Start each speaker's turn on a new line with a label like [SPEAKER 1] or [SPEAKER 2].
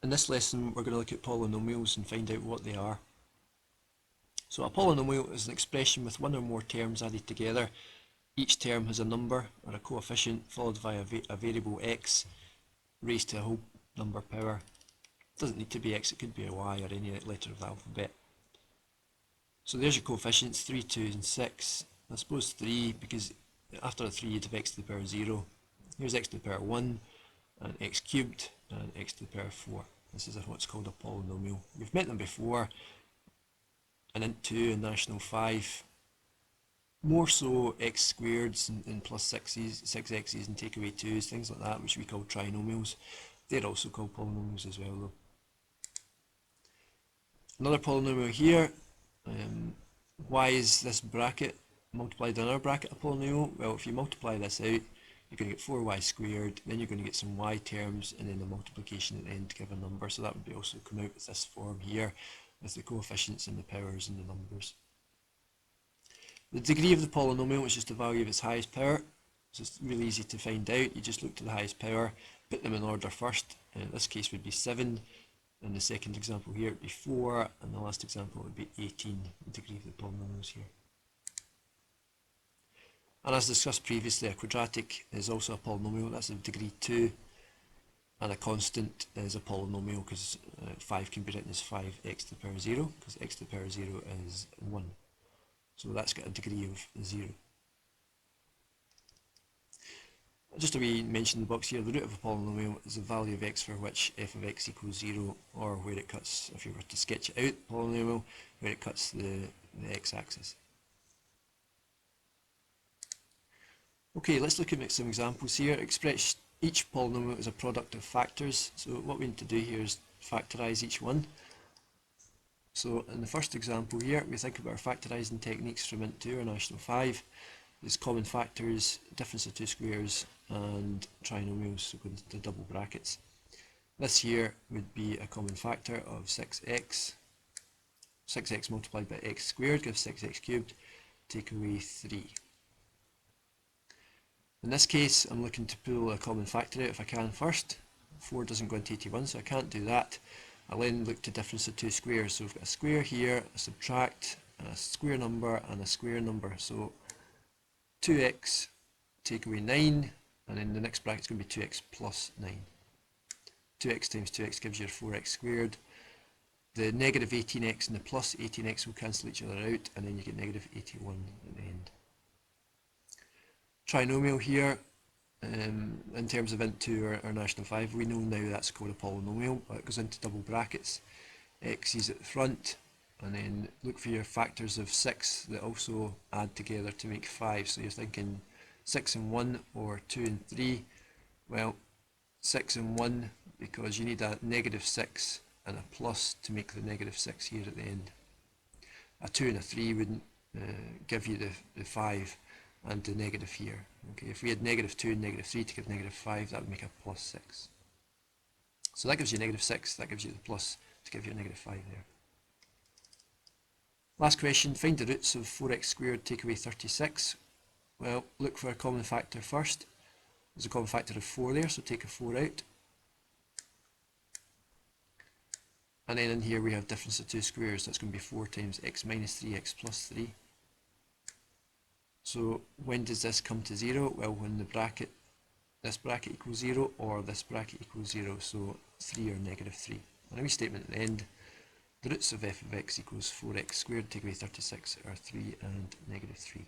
[SPEAKER 1] In this lesson we're going to look at polynomials and find out what they are. So a polynomial is an expression with one or more terms added together. Each term has a number or a coefficient followed by a variable x raised to a whole number power. It doesn't need to be x, it could be a y or any letter of the alphabet. So there's your coefficients, 3, 2 and 6. I suppose 3 because after a 3 you'd have x to the power 0. Here's x to the power 1 and x cubed and x to the power 4. This is what's called a polynomial. We've met them before in int 2 and national 5. More so x squareds and plus 6x's and take away 2's, things like that, which we call trinomials. They're also called polynomials as well though. Another polynomial here, why is this bracket multiplied on our bracket a polynomial? Well, if you multiply this out, you're going to get 4y squared, then you're going to get some y terms, and then the multiplication at the end to give a number. So that would be also come out with this form here, with the coefficients and the powers and the numbers. The degree of the polynomial is just the value of its highest power. So it's really easy to find out. You just look to the highest power, put them in order first. In this case would be 7, and the second example here would be 4, and the last example would be 18, the degree of the polynomials here. And as discussed previously, a quadratic is also a polynomial, that's of degree 2, and a constant is a polynomial because 5 can be written as 5x to the power 0, because x to the power 0 is 1. So that's got a degree of 0. Just a wee mention in the box here, the root of a polynomial is the value of x for which f of x equals 0, or where it cuts, if you were to sketch it out, polynomial, where it cuts the x-axis. Okay, let's look at some examples here. Express each polynomial as a product of factors. So what we need to do here is factorise each one. So in the first example here, we think about our factorising techniques from int 2 or national 5. There's common factors, difference of two squares, and trinomials, so go into double brackets. This here would be a common factor of 6x. 6x multiplied by x squared gives 6x cubed, take away 3. In this case, I'm looking to pull a common factor out if I can first. 4 doesn't go into 81, so I can't do that. I'll then look to difference of two squares. So we've got a square here, a subtract, a square number, and a square number. So 2x take away 9, and then the next bracket is going to be 2x plus 9. 2x times 2x gives you 4x squared. The negative 18x and the plus 18x will cancel each other out, and then you get negative 81 at the end. Trinomial here, in terms of int 2 or national 5, we know now that's called a polynomial, but it goes into double brackets. X is at the front, and then look for your factors of 6 that also add together to make 5. So you're thinking 6 and 1 or 2 and 3. Well, 6 and 1 because you need a negative 6 and a plus to make the negative 6 here at the end. A 2 and a 3 wouldn't give you the 5 and the negative here. Okay, if we had negative 2 and negative 3 to give negative 5, that would make a plus 6. So that gives you negative 6, that gives you the plus to give you a negative 5 there. Last question, find the roots of 4x squared take away 36. Well, look for a common factor first. There's a common factor of 4 there, so take a 4 out. And then in here we have difference of two squares, that's going to be 4 times x minus 3x plus 3. So when does this come to 0? Well, when this bracket equals 0 or this bracket equals 0, so 3 or negative 3. And a wee statement at the end, the roots of f of x equals 4x squared take away 36 are 3 and negative 3.